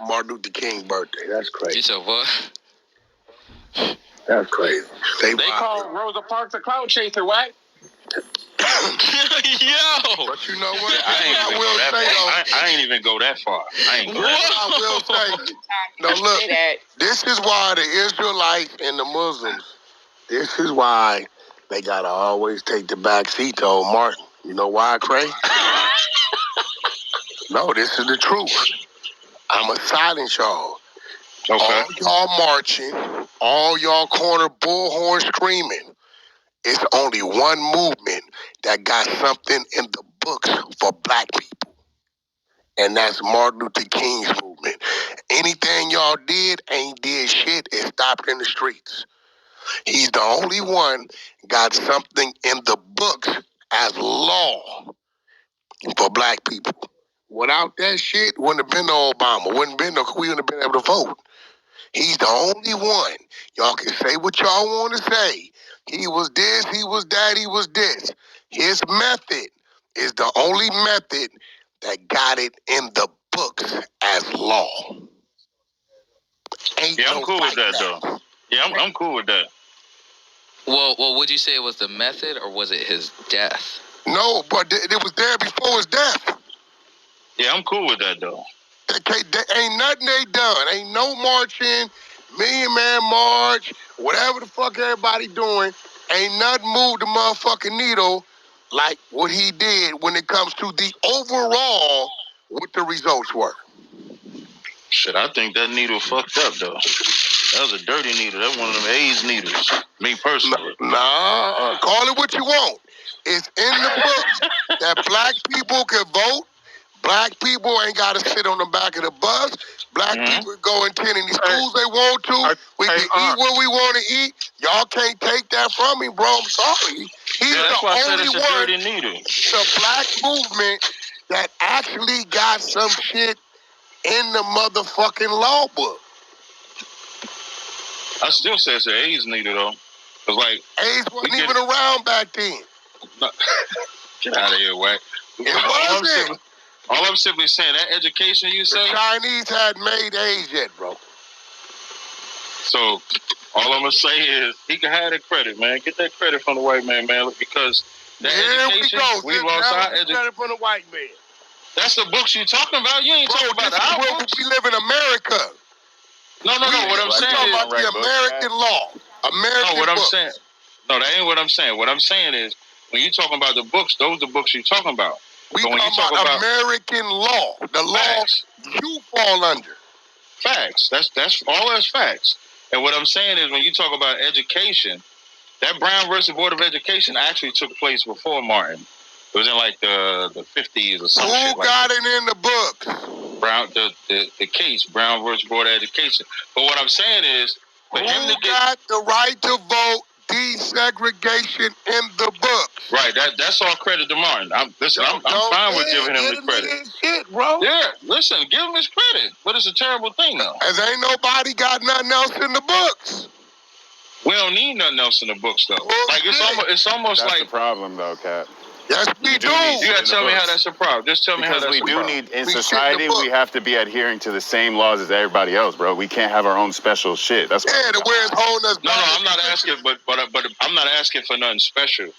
Martin Luther King birthday. That's crazy. You said what? That's crazy. They call Rosa Parks a cloud chaser, Wack. Yo! But you know what? I ain't even go that far. I will say. No, look. This is why the Israelites and the Muslims. This is why they gotta always take the back seat to old Martin. You know why, Cray? No, this is the truth. I'ma silence y'all. Okay. All y'all marching, all y'all corner bullhorn screaming. It's only one movement that got something in the books for black people. And that's Martin Luther King's movement. Anything y'all did ain't did shit and stopped in the streets. He's the only one got something in the books as law for black people. Without that shit, wouldn't have been no Obama. We wouldn't have been able to vote. He's the only one. Y'all can say what y'all want to say. He was this, he was that, he was this. His method is the only method that got it in the books as law. I'm cool with that, though. Yeah, I'm cool with that. Well, would you say it was the method or was it his death? No, but it was there before his death. Yeah, I'm cool with that, though. Ain't nothing they done. Ain't no marching, Million Man March, whatever the fuck everybody doing. Ain't nothing moved the motherfucking needle like what he did when it comes to the overall, what the results were. Shit, I think that needle fucked up, though. That was a dirty needle. That's one of them AIDS needles. Me personally. Nah, call it what you want. It's in the books that black people can vote. Black people ain't got to sit on the back of the bus. Black people go and attend any schools they want to. We can eat what we want to eat. Y'all can't take that from me, bro. I'm sorry. He's the only one, the black movement, that actually got some shit in the motherfucking law book. I still say it's an AIDS needle, though. Cause like AIDS wasn't even around back then. Get out of here, Wack. It wasn't. All I'm simply saying, that education you say? The Chinese hadn't made AIDS yet, bro. So, all I'm going to say is, he can have that credit, man. Get that credit from the white man, because that education, we lost our education. Credit from the white man. That's the books you talking about. You ain't talking about our books. We live in America. No. What I'm saying is, about the American law. American what I'm books. saying. No, that ain't what I'm saying. What I'm saying is, when you talking about the books, those are the books you talking about. We talking about American law. The law you fall under. Facts. That's all that's facts. And what I'm saying is, when you talk about education, that Brown versus Board of Education actually took place before Martin. It was in like the 50s or something. Who got it in the books? Brown, the case, Brown versus Board of Education. But what I'm saying is, for him to get got the right to vote, desegregation in the books. Right, that's all credit to Martin. I'm fine with giving him the credit. Shit, bro. Yeah, listen, give him his credit. But it's a terrible thing, though. As ain't nobody got nothing else in the books. We don't need nothing else in the books, though. Like it's almost that's like the problem, though, Cap. Yes, we do. You gotta tell me how that's a problem. Just tell me how that's a problem. Because we do need, in society, we have to be adhering to the same laws as everybody else, bro. We can't have our own special shit. That's why. Yeah, the way it's holding us. No, I'm not asking, but I'm not asking for nothing special.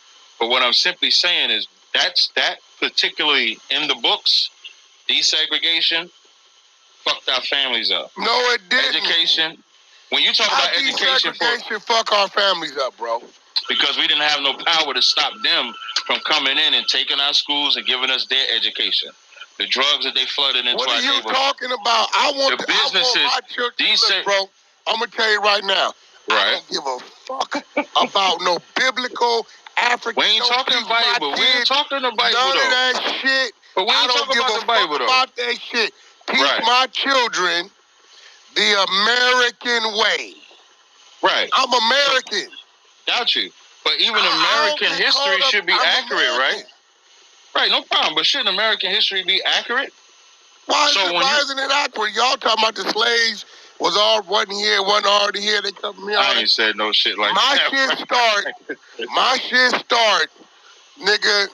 But what I'm simply saying is that particularly in the books, desegregation fucked our families up. No, it didn't. Education. When you talk about education, fuck our families up, bro. Because we didn't have no power to stop them from coming in and taking our schools and giving us their education. The drugs that they flooded into our neighborhood. What are you talking about? I want my children, bro. I'm going to tell you right now. Right. I don't give a fuck about no biblical African. We ain't talking Bible. We ain't talking the Bible, none of that shit. But we ain't talking about the Bible, though. About that shit. Teach my children the American way. Right. I'm American. Got you. But even American history should be accurate, right? Right, no problem. But shouldn't American history be accurate? Why isn't it accurate? Y'all talking about the slaves wasn't already here. They come here. I ain't said no shit like that. My shit start, nigga,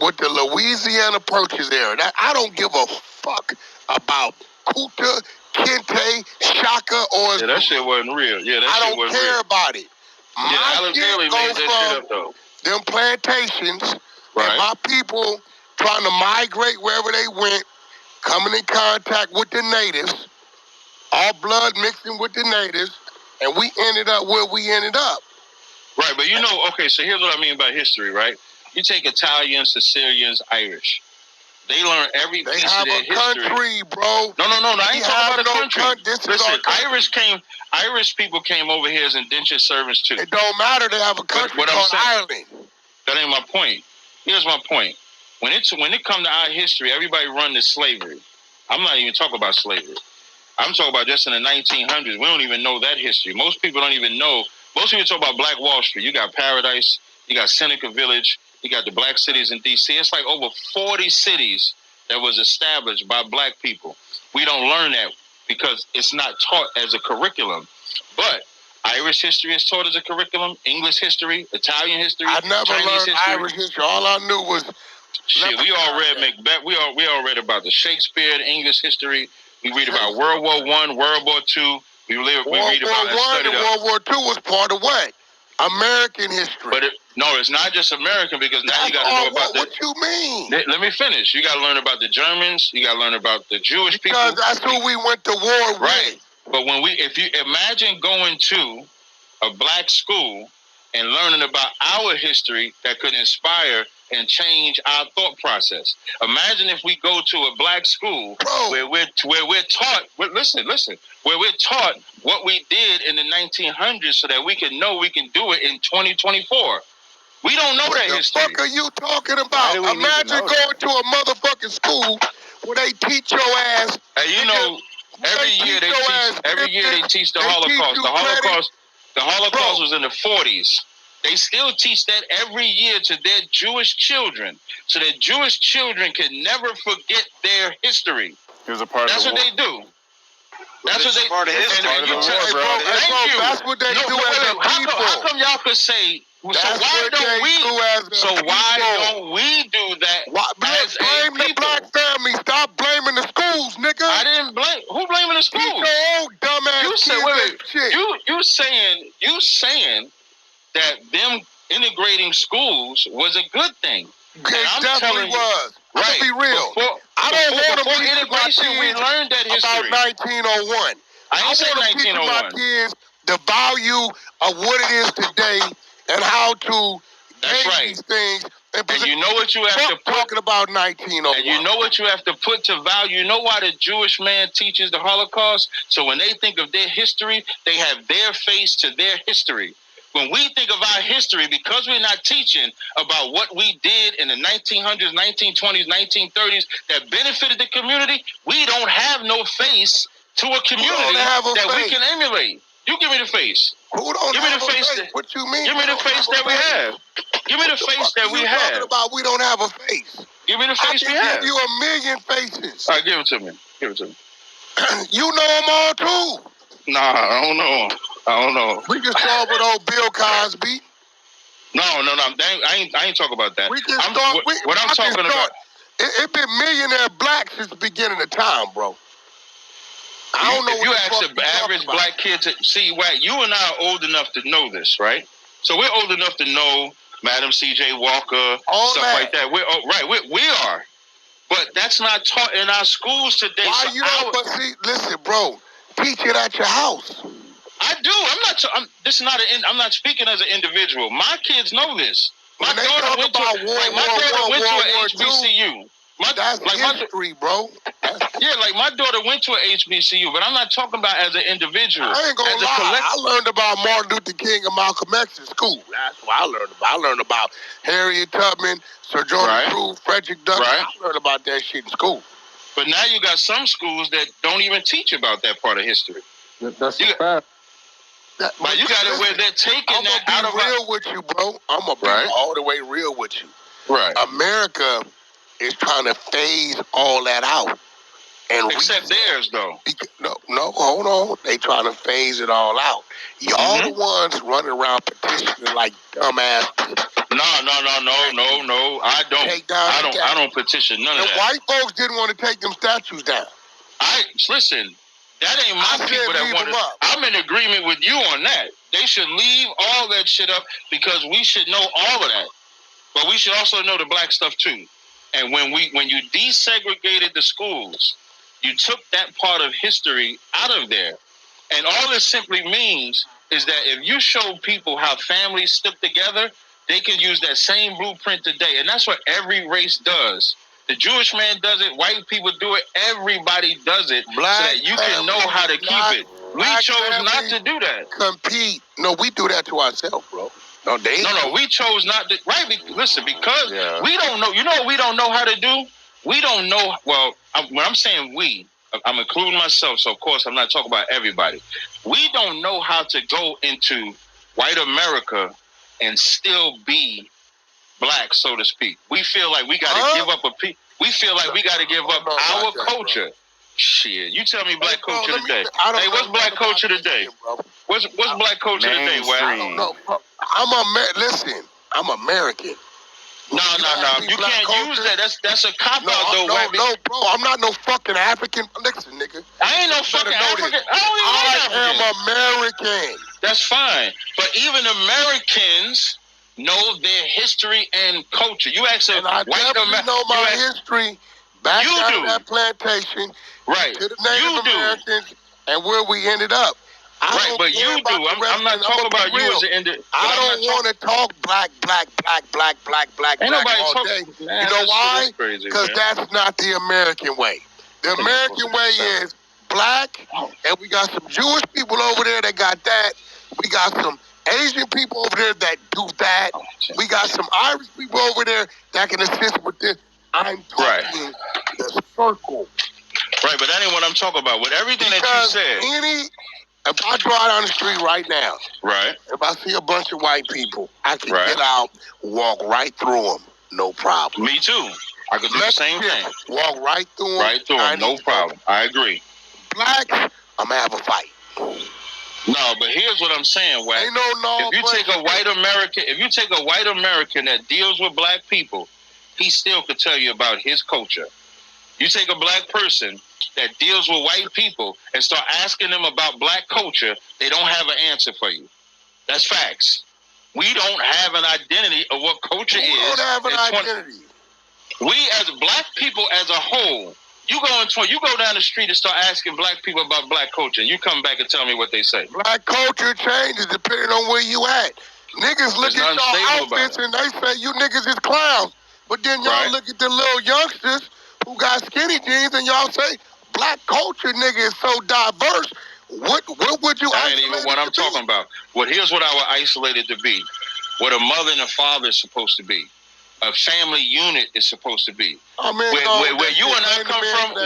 with the Louisiana Purchase era. I don't give a fuck about Kuta, Kente, Shaka, or yeah, that shit wasn't real. Yeah, that shit wasn't real. I don't care about it. My Alex shit Haley made that shit up, though. Them plantations and my people trying to migrate wherever they went, coming in contact with the natives, all blood mixing with the natives, and we ended up where we ended up. Right, but you know, okay, so here's what I mean by history, right? You take Italians, Sicilians, Irish. They learn every piece of their history. They have a country, bro. No, I ain't talking about a country. Listen, Irish people came over here as indentured servants too. It don't matter. They have a country called Ireland. That ain't my point. Here's my point. When it comes to our history, everybody run to slavery. I'm not even talking about slavery. I'm talking about just in the 1900s. We don't even know that history. Most people don't even know. Most people talk about Black Wall Street. You got Paradise. You got Seneca Village. You got the black cities in D.C. It's like over 40 cities that was established by black people. We don't learn that because it's not taught as a curriculum. But Irish history is taught as a curriculum. English history, Italian history, I never Chinese learned history. Irish history. All I knew was shit. We all read Macbeth. We all read about the Shakespeare, the English history. We read about World War I, World War II. We read about World War I and World War II was part of what? American history. But it's not just American because now you got to know about what you mean? Let me finish. You got to learn about the Germans. You got to learn about the Jewish people. Because that's who we went to war with. Right. But if you imagine going to a black school and learning about our history that could inspire and change our thought process. Imagine if we go to a black school where we're taught. Listen. Where we're taught what we did in the 1900s, so that we can know we can do it in 2024. We don't know that history. What the fuck are you talking about? Imagine going to a motherfucking school where they teach your ass. Hey, you know, every year they teach the Holocaust. The Holocaust was in the 40s. They still teach that every year to their Jewish children, so that Jewish children can never forget their history. It was a part That's of the what war. they do. That's what they part of history. Thank you. That's what they do as a people. How come y'all could say? So why don't we do that? Blame the black family. Stop blaming the schools, nigga. I didn't blame. Who blaming the schools? Your old dumbass you said, shit. You saying that them integrating schools was a good thing. It definitely was. Right. Let's be real. I don't want to teach integration. We learned that history about 1901. I want to teach my kids the value of what it is today and how to gain these things. And you know what you have to put, talking about 1901. And you know what you have to put to value. You know why the Jewish man teaches the Holocaust? So when they think of their history, they have their face to their history. When we think of our history, because we're not teaching about what we did in the 1900s, 1920s, 1930s that benefited the community, we don't have no face to a community that we can emulate. You give me the face. Who don't give me have the face? What you mean? Give me the face that we have. Give me the face that we have. Talking about we don't have a face. Give me the face we have. I can give you a million faces. All right, give it to me. Give it to me. You know them all too. Nah, I don't know. I don't know. We can start with old Bill Cosby. No. I ain't talking about that. We can start. What I'm talking about. It been millionaire black since the beginning of time, bro. I don't know. If you ask the average black kid to see, Wack, you and I are old enough to know this, right? So we're old enough to know Madam C.J. Walker, stuff like that. We are. But that's not taught in our schools today. Why you don't? But see, listen, bro. Teach it at your house. I do. I'm not speaking as an individual. My kids know this. My daughter went to an HBCU. That's history, bro. Yeah, like my daughter went to an HBCU, but I'm not talking about as an individual. I ain't gonna lie. I learned about Martin Luther King and Malcolm X in school. That's what I learned about. I learned about Harriet Tubman, Sir George Cruz, Frederick Douglass. I learned about that shit in school. But now you got some schools that don't even teach about that part of history. That's a fact. But you got it where they're taking that out of. I'm gonna be real with you, bro. I'm gonna be all the way real with you. Right. America is trying to phase all that out. And except theirs, though. No, hold on. They trying to phase it all out. Y'all the ones running around petitioning like dumbasses. No. I don't petition none of that. The white folks didn't want to take them statues down. Listen, that ain't my people that want to. I'm in agreement with you on that. They should leave all that shit up because we should know all of that. But we should also know the black stuff too. And when you desegregated the schools, you took that part of history out of there. And all this simply means is that if you show people how families stick together, they can use that same blueprint today. And that's what every race does. The Jewish man does it, white people do it, everybody does it, so that you can know how to keep it. We chose not to do that. Compete. No, we do that to ourselves, bro. No, we chose not to. Right? Listen, because we don't know. You know what we don't know how to do? We don't know. Well, when I'm saying we, I'm including myself, so of course I'm not talking about everybody. We don't know how to go into white America and still be black, so to speak. We feel like we got to give up we feel like we got to give up our culture. Bro. Shit, you tell me black culture today. Hey, what's black culture today? What's black culture today, Wack? I don't know. Listen, I'm American. No. You can't use that. That's a cop out, though. No, bro. I'm not no fucking African. Listen, nigga. I ain't no fucking African. I am American. That's fine. But even Americans know their history and culture. You ask a white American. know my history back down that plantation. Right. To the Native Americans and where we ended up. Right, but you do. I'm not talking about you as an individual. I don't want to talk black Ain't nobody all day. You know why? Because that's not the American way. The American way is black, and we got some Jewish people over there that got that. We got some Asian people over there that do that. We got some Irish people over there that can assist with this. I'm talking the circle. Right, but that ain't what I'm talking about. With everything that you said. If I drive down the street right now, if I see a bunch of white people, I can get out, walk right through them, no problem. Me too. I could do the same thing. Walk right through them. Right through them, no problem. I agree. Blacks, I'm going to have a fight. No, but here's what I'm saying, Wack. If you take a white American that deals with black people, he still could tell you about his culture. You take a black person that deals with white people and start asking them about black culture, they don't have an answer for you. That's facts. We don't have an identity of what culture is. We don't have an identity. We as black people as a whole, you go down the street and start asking black people about black culture, and you come back and tell me what they say. Black culture changes depending on where you at. Niggas look at y'all outfits and they say you niggas is clowns. But then y'all look at the little youngsters who got skinny jeans and y'all say, black culture, nigga, is so diverse. What would you? That ain't even what I'm talking about. Here's what I would isolate it to be. What a mother and a father is supposed to be. A family unit is supposed to be. I mean, where you and I come from,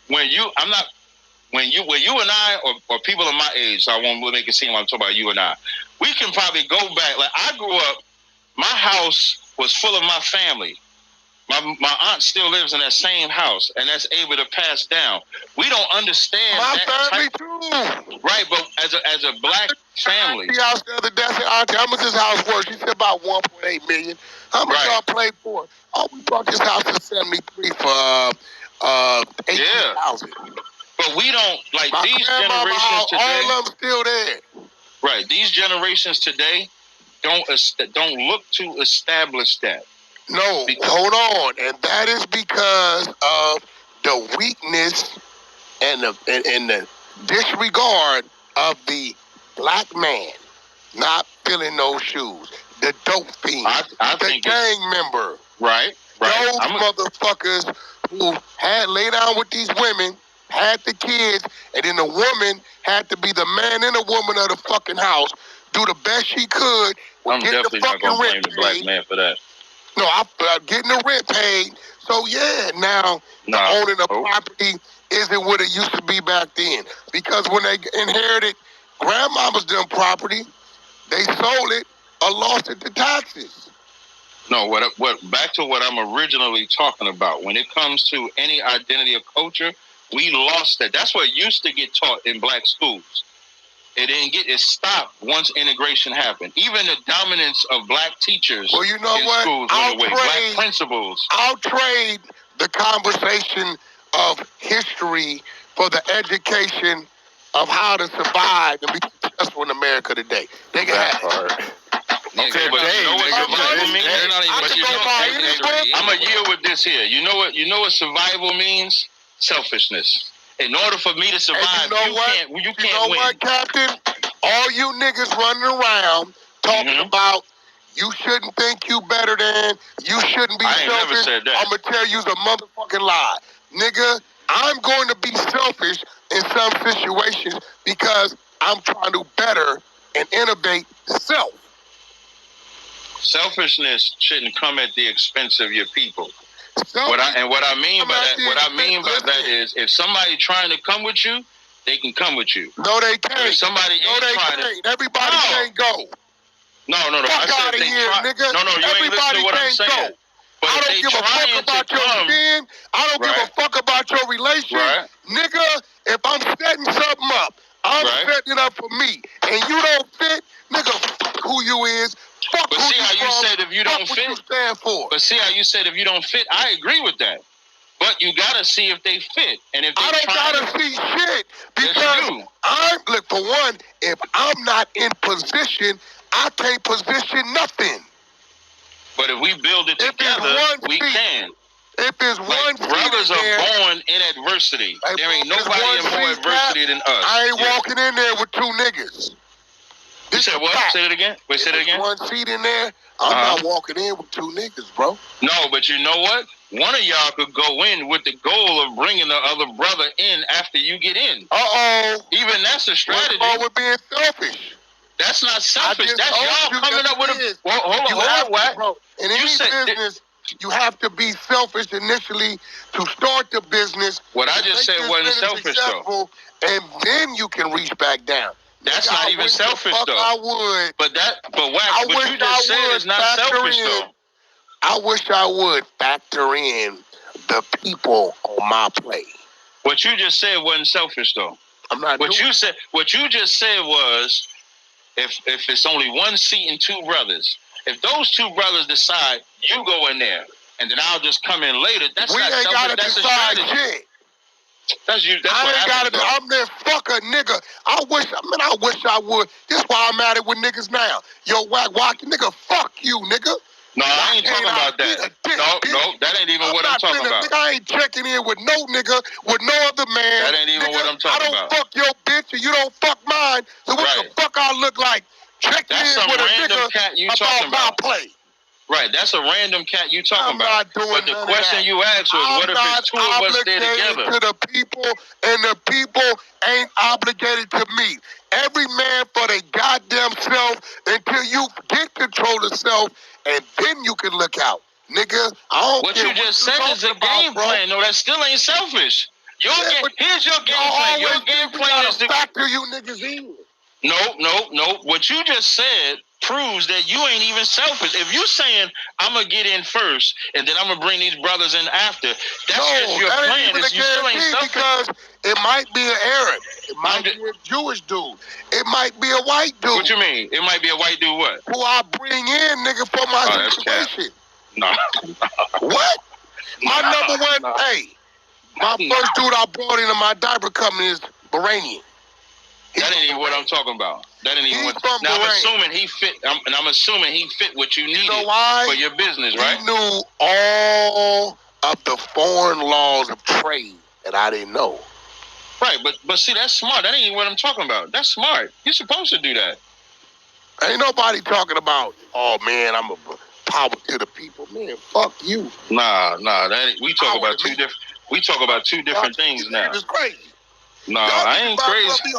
where you and I or people of my age, so I won't make it seem like I'm talking about you and I. We can probably go back. Like I grew up, my house was full of my family. My aunt still lives in that same house, and that's able to pass down. We don't understand my family too. Right, but as a black family. The house the other day, I said, Auntie, how much this house worth? She said about $1.8 million. How much y'all played for? Oh, we bought this house in 73 for $18,000. But we don't like these generations today. All of them still there. Right, these generations today don't look to establish that. No, hold on, and that is because of the weakness and the disregard of the black man not filling those shoes. The dope fiend, the gang member, right? Those motherfuckers who had lay down with these women, had the kids, and then the woman had to be the man and the woman of the fucking house, do the best she could. I'm definitely not gonna blame the black man for that. No, I'm getting the rent paid. So, yeah, now the owning of property isn't what it used to be back then. Because when they inherited grandmama's done property, they sold it or lost it to taxes. No, back to what I'm originally talking about. When it comes to any identity of culture, we lost that. That's what used to get taught in black schools. It stopped once integration happened. Even the dominance of black teachers in schools went away. Black principals. I'll trade the conversation of history for the education of how to survive and be successful in America today. They can have it. Okay, but you know what survival means? They're not even I'm a year with this here. You know what survival means? Selfishness. In order for me to survive, you can't win. What, Captain? All you niggas running around talking about you shouldn't think you better than, you shouldn't be selfish. Never said that. I'm going to tell you the motherfucking lie. Nigga, I'm going to be selfish in some situations because I'm trying to better and innovate self. Selfishness shouldn't come at the expense of your people. What I mean by that is, if somebody trying to come with you, they can come with you. No, they can't. If somebody can't. Everybody can't go. No. Fuck out of here, nigga. No, you ain't listening to what I'm saying. But I don't give a fuck about your sin. I don't give a fuck about your relation. Nigga, if I'm setting something up, I'm setting it up for me. And you don't fit, nigga, fuck who you is. Fuck but who see you how you from, said if you don't fit? What you stand for. But see how you said if you don't fit? I agree with that. But you gotta see if they fit. And if they I don't gotta see shit. Because look, for one, if I'm not in position, I can't position nothing. But if we build it together, we can. If there's one brothers are born in adversity. There ain't nobody in more adversity than us. I ain't walking in there with two niggas. You said what? Say it again. Wait, say it again. One seat in there. I'm not walking in with two niggas, bro. No, but you know what? One of y'all could go in with the goal of bringing the other brother in after you get in. Even that's a strategy. What's wrong with being selfish? That's not selfish. That's y'all coming up with a... Well, hold on, Wack. In any business, you have to be selfish initially to start the business. What I just said wasn't selfish, though. And then you can reach back down. That's not even selfish, though. I would. But Wack, what you just said is not selfish, though. I wish I would factor in the people on my play. What you just said wasn't selfish, though. I'm not. What you just said was, if it's only one seat and two brothers, if those two brothers decide you go in there, and then I'll just come in later, that's not selfish. That's a strategy. Shit. That's you. That's I ain't got to. I'm there. Fuck a nigga. I wish I would. This why I'm at it with niggas now. Yo, Wack, nigga, fuck you, nigga. No, I ain't talking about that. No, that ain't even what I'm talking about. Nigga, I ain't checking in with no nigga, with no other man. That ain't even what I'm talking about. I don't fuck your bitch and you don't fuck mine. So what the fuck I look like? Checking in with a nigga cat you about my play. Right, that's a random cat you talking about. I'm not doing but the question you asked was, what if it's two of us there together? To the people, and the people ain't obligated to me. Every man for their goddamn self until you get control of self, and then you can look out. Nigga, I don't what care you just said is a game plan. No, that still ain't selfish. Here's your game plan. Your game plan is to factor you niggas in. No. What you just said proves that you ain't even selfish. If you saying I'm gonna get in first and then I'm gonna bring these brothers in after, that's just your plan. You still ain't selfish. Because it might be an Arab, it might be a Jewish dude, it might be a white dude. What you mean? It might be a white dude. What? Who I bring in, nigga, for my situation. No. What? My number one. Hey, my first dude I brought into my diaper company is Bahrainian. That ain't even what I'm talking about. That ain't even what. Now I'm assuming he fit. I'm assuming he fit what you needed for your business, right? He knew all of the foreign laws of trade that I didn't know. Right, but see, that's smart. That ain't even what I'm talking about. That's smart. You're supposed to do that. Ain't nobody talking about. Oh man, I'm a power to the people. Man, fuck you. Nah. We talk about two different. We talk about two different things now. It's crazy. No, I ain't crazy.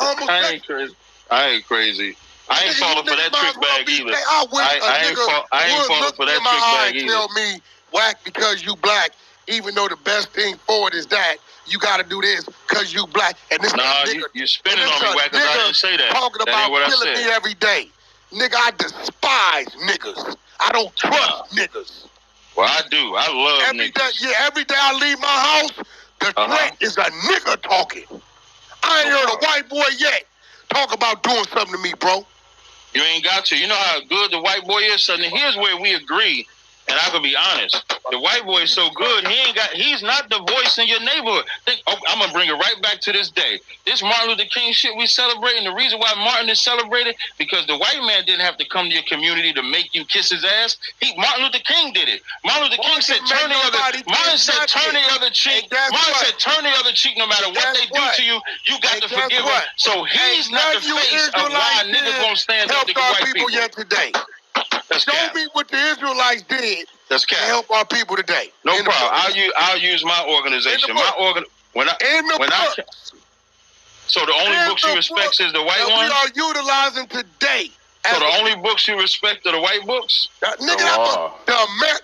I ain't crazy. I ain't falling for that trick bag either. I ain't falling for that trick bag either. Tell me, Wack, because you black, even though the best thing for it is that, you got to do this because you black. And this you're spinning on me, Wack, because I didn't say that. Talking about killing me every day. Nigga, I despise niggas. I don't trust niggas. Well, I do. I love niggas. Every day I leave my house, the threat is a nigga talking. I ain't heard a white boy yet talk about doing something to me, bro. You ain't got to. You know how good the white boy is? So here's where we agree And I can be honest, the white boy is so good, he's not the voice in your neighborhood. I'm gonna bring it right back to this day. This Martin Luther King shit we celebrating, the reason why Martin is celebrated, because the white man didn't have to come to your community to make you kiss his ass. Martin Luther King did it. Martin Luther King said turn the other cheek. Martin said turn the other cheek no matter what they do to you, you got to forgive them. So he's not the face of why niggas won't stand up to white people yet today. Show me what the Israelites did to help our people today. No problem. I'll use my organization. So the only books you respect is the white one? We are utilizing today. So the only books you respect are the white books? Nigga,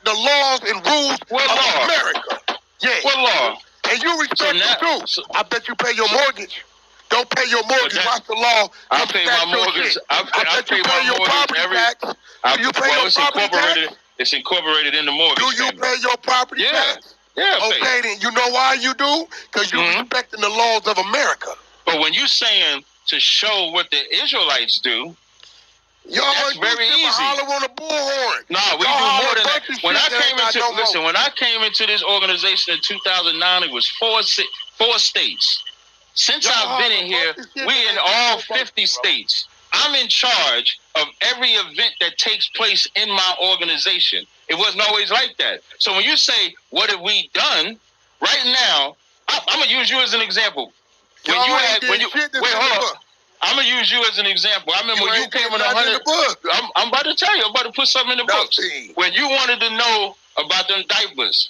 the laws and rules of America. Yeah. What law? And you respect them too. I bet you pay your mortgage. Don't pay your mortgage. Watch the law. I pay my mortgage. I pay my mortgage every tax. Do you pay your property tax? It's incorporated in the mortgage. Do you pay your property tax? Yeah. Okay, then you know why you do? Because you're respecting the laws of America. But when you're saying to show what the Israelites do, that's very easy. Holler on a bullhorn. Nah, we do more than that. When I came into this organization in 2009, it was four states. Since I've been in here, we in all 50 states. I'm in charge of every event that takes place in my organization. It wasn't always like that. So when you say, what have we done? Right now, I'm going to use you as an example. I'm going to use you as an example. I remember when you came in 100. I'm about to tell you. I'm about to put something in the books. When you wanted to know about them diapers,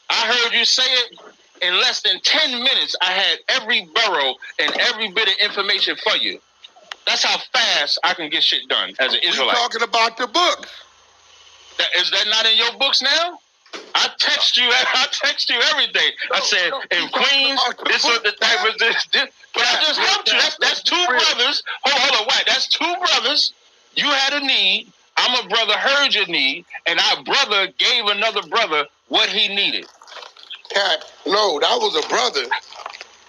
I heard you say it. In less than 10 minutes, I had every borough and every bit of information for you. That's how fast I can get shit done as an Israelite. You're talking about the books. Is that not in your books now? I text you everything. I said, in Queens, this was the diapers, this. But I just helped you. That's two brothers. Hold on, Wack. That's two brothers. You had a need. I'm a brother, heard your need, and our brother gave another brother what he needed. No, that was a brother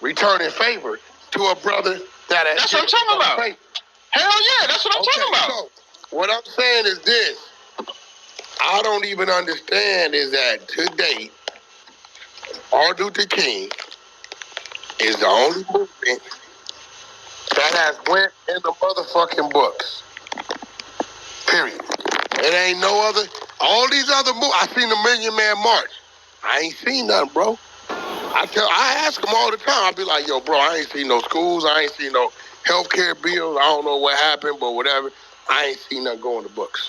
returning favor to a brother that had. That's what I'm talking about. Favor. Hell yeah, that's what I'm talking about. So what I'm saying is this. I don't even understand is that today, Martin Luther King is the only movement that has went in the motherfucking books. Period. It ain't no other. All these other movies. I seen the Million Man March. I ain't seen nothing, bro. I ask them all the time. I be like, yo, bro, I ain't seen no schools. I ain't seen no healthcare bills. I don't know what happened, but whatever. I ain't seen nothing go in the books.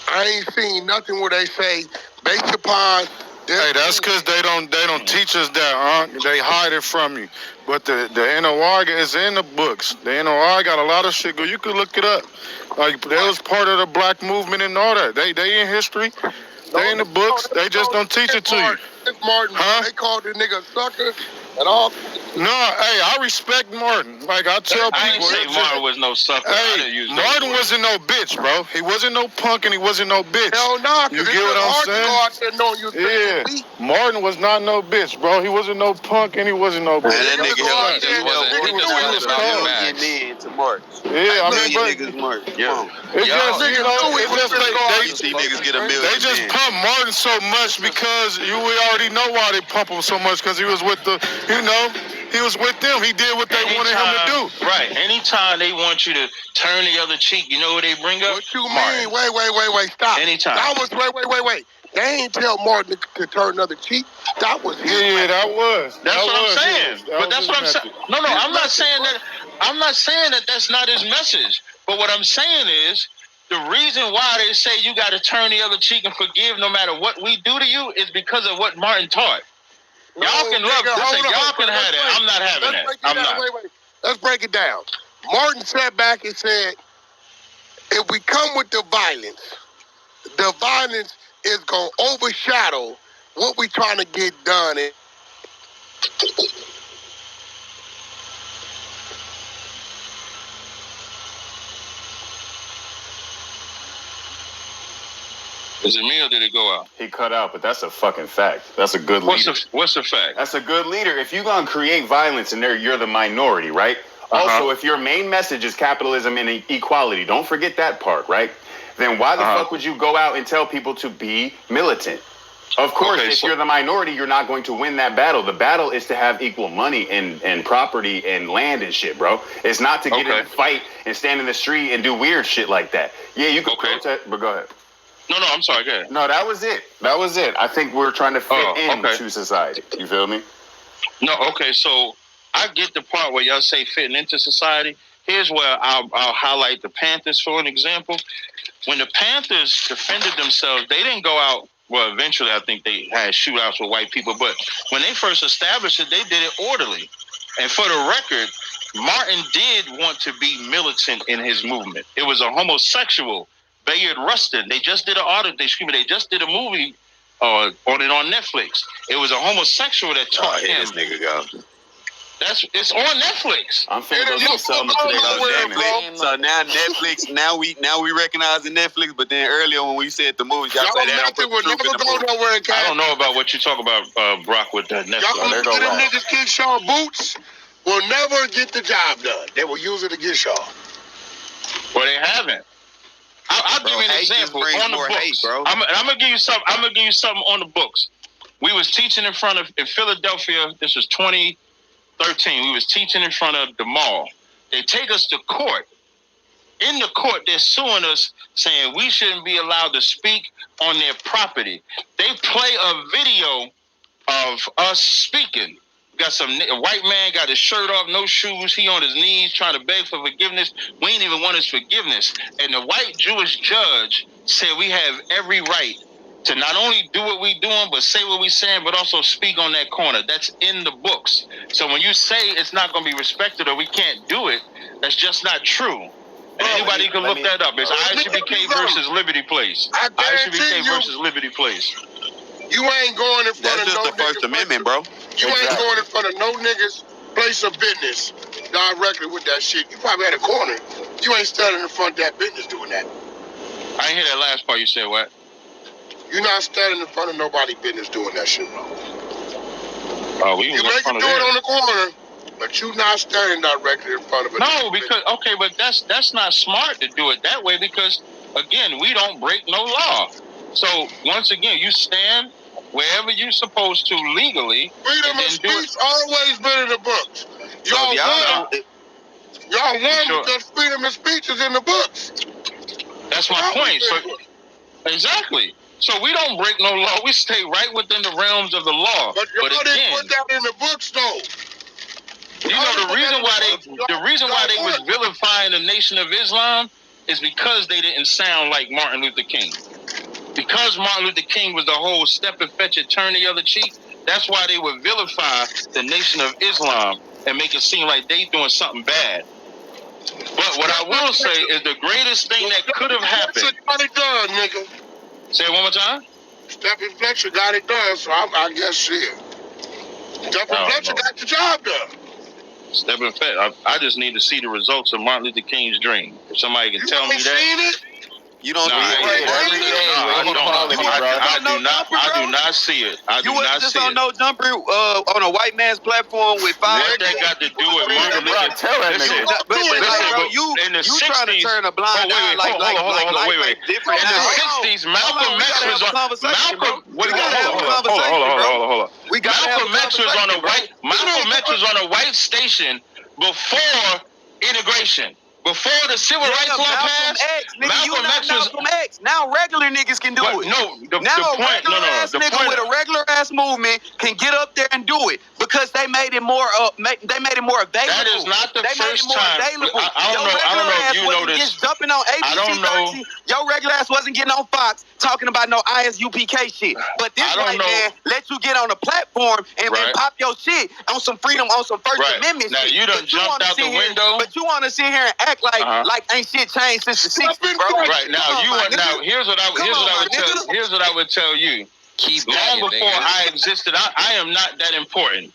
I ain't seen nothing where they say, based upon... Hey, that's because they don't teach us that, They hide it from you. But the NOI is in the books. The NOI got a lot of shit. You could look it up. Like, they was part of the black movement and all that. They in history. They in the books. They just don't teach it to you. Martin, they called the nigga a sucker and all. No, hey, I respect Martin. Like I tell people, I ain't say Martin was no sucker. Hey, Martin wasn't no bitch, bro. He wasn't no punk and he wasn't no bitch. Hell no, you get what I'm saying? Martin was not no bitch, bro. He wasn't no punk and he wasn't no bitch. Man, that nigga wasn't getting into Martin. Yeah, I mean, but niggas Martin. It's just, they niggas get a million. They just pump Martin so much because we already know why they pump him so much because he was with he was with them. He did what they wanted him to do. Right. Anytime they want you to turn the other cheek, you know what they bring up? What you mean? Wait. Stop. Anytime. That was wait. They ain't tell Martin to turn another cheek. That was his that was. That's what I'm saying. But that's what I'm saying. No, I'm not saying that. I'm not saying that that's not his message. But what I'm saying is the reason why they say you got to turn the other cheek and forgive no matter what we do to you is because of what Martin taught. Y'all can love this and y'all can have that. I'm not having that. I'm not. Wait. Let's break it down. Martin sat back and said, if we come with the violence is going to overshadow what we trying to get done. Is it me or did it go out? He cut out, but that's a fucking fact. That's a good leader. What's the fact? That's a good leader. If you're going to create violence and you're the minority, right? Also, if your main message is capitalism and equality, don't forget that part, right? then why the fuck would you go out and tell people to be militant? Of course, if you're the minority, you're not going to win that battle. The battle is to have equal money and property and land and shit, bro. It's not to get in a fight and stand in the street and do weird shit like that. Yeah, you can protest, but go ahead. No, I'm sorry, go ahead. No, that was it. That was it. I think we're trying to fit into society. You feel me? No, okay, so I get the part where y'all say fitting into society. Here's where I'll highlight the Panthers for an example. When the Panthers defended themselves, they didn't go out. Well, eventually, I think they had shootouts with white people. But when they first established it, they did it orderly. And for the record, Martin did want to be militant in his movement. It was a homosexual, Bayard Rustin. They just did they just did a movie on Netflix. It was a homosexual that taught him. This nigga go. It's on Netflix. I'm finna go see Selma today. So now Netflix, now we recognizing Netflix, but then earlier when we said the movies, y'all say they don't put the truth in the movie. I don't know about what you talk about, Brock, with that Netflix. Y'all look at them niggas get Shaw boots will never get the job done. They will use it against Shaw. Well, they haven't. I'll give you an example on the books. Hate, bro. I'm gonna give you something. I'm gonna give you something on the books. We was teaching in Philadelphia. This was 2013. We was teaching in front of the mall. They take us to court. In the court, they're suing us, saying we shouldn't be allowed to speak on their property. They play a video of us speaking. Got a white man got his shirt off, no shoes. He on his knees trying to beg for forgiveness. We ain't even want his forgiveness. And the white Jewish judge said we have every right to not only do what we doing, but say what we saying, but also speak on that corner. That's in the books. So when you say it's not going to be respected or we can't do it, that's just not true. And anybody can look that up. It's ISUBK versus Liberty Place. ISUBK versus Liberty Place. You ain't going in front of no niggas. That's just the First Amendment, bro. You ain't going in front of no niggas place of business directly with that shit. You probably had a corner. You ain't standing in front of that business doing that. I didn't hear that last part. You said what? You're not standing in front of nobody's business doing that shit, bro. Oh, you make it do it on the corner, but you not standing directly in front of it. No, because but that's not smart to do it that way because again, we don't break no law. So once again, you stand wherever you're supposed to legally. Freedom of speech always been in the books. Y'all won because freedom of speech is in the books. That's my point. So, exactly. So we don't break no law. We stay right within the realms of the law. But y'all didn't put that in the books, though. You know the reason why they was vilifying the Nation of Islam is because they didn't sound like Martin Luther King. Because Martin Luther King was the whole step and fetch it, turn the other cheek. That's why they would vilify the Nation of Islam and make it seem like they doing something bad. But what I will say is the greatest thing that could have happened. Got it done, nigga. Say it one more time. Stephen Fletcher got it done, so I guess shit. Stephen Fletcher got the job done. Stephen Fletcher. I just need to see the results of Martin Luther King's dream. If somebody can tell me that. Seen it? You don't see it every day. I do not see it. I do not see it. You on no jumper on a white man's platform with 5. What that got to do with Martin Luther King? Tell that nigga. But you trying to turn a blind eye like different. In the 60s, Malcolm X was on. Malcolm X was on a white station before integration. Before the Civil Rights Law passed, Malcolm X was Malcolm X. Now regular niggas can do it. No, the point with a regular ass movement can get up there and do it because they made it more. They made it more available. That is not the first time. I don't know if you know this. Just jumping on ABC 13. Your regular ass wasn't getting on Fox talking about no ISUPK shit. But this white man let you get on a platform and pop your shit on some freedom, on some First Amendment shit. Now you done jumped out the window. But you want to sit here and act like ain't shit changed since the 60s, bro. Right now, here's what I would tell you. Long before I existed, I am not that important.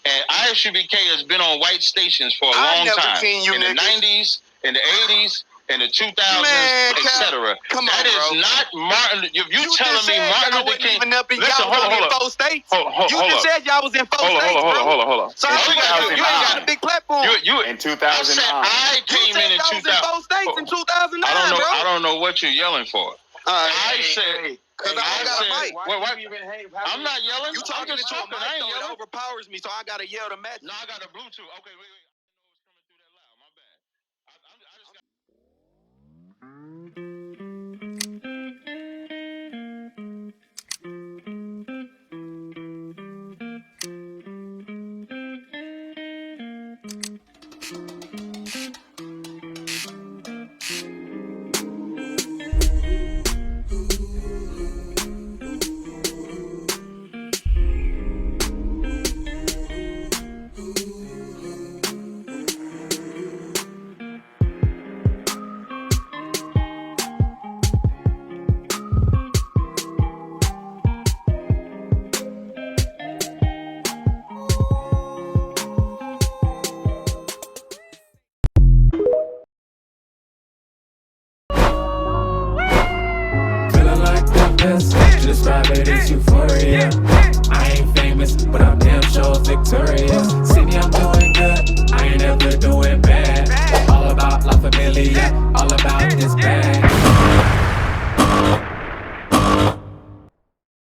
And ISUBK has been on white stations for a long time. In the 90s, in the 80s, in the 2000s, etc. Come on, that bro. is not Martin. If you telling me Martin Luther King, listen, hold on. 4 states. You just said y'all was in 4 states, bro. Hold on. So you ain't got a big platform. In 2009. I came in 2000. I was in 4 states in 2009, bro. I don't know what you're yelling for. I said. Because I got a mic. I'm not yelling. You talking to a mic, I ain't so yelling. it overpowers me, so I got to yell to match. No, I got a Bluetooth. Okay, wait. I didn't know it was coming through that loud. My bad. I just got... Describe it as euphoria. I ain't famous, but I'm damn sure victorious. See me, I'm doing good, I ain't ever doing bad. All about La Familia, all about this bad.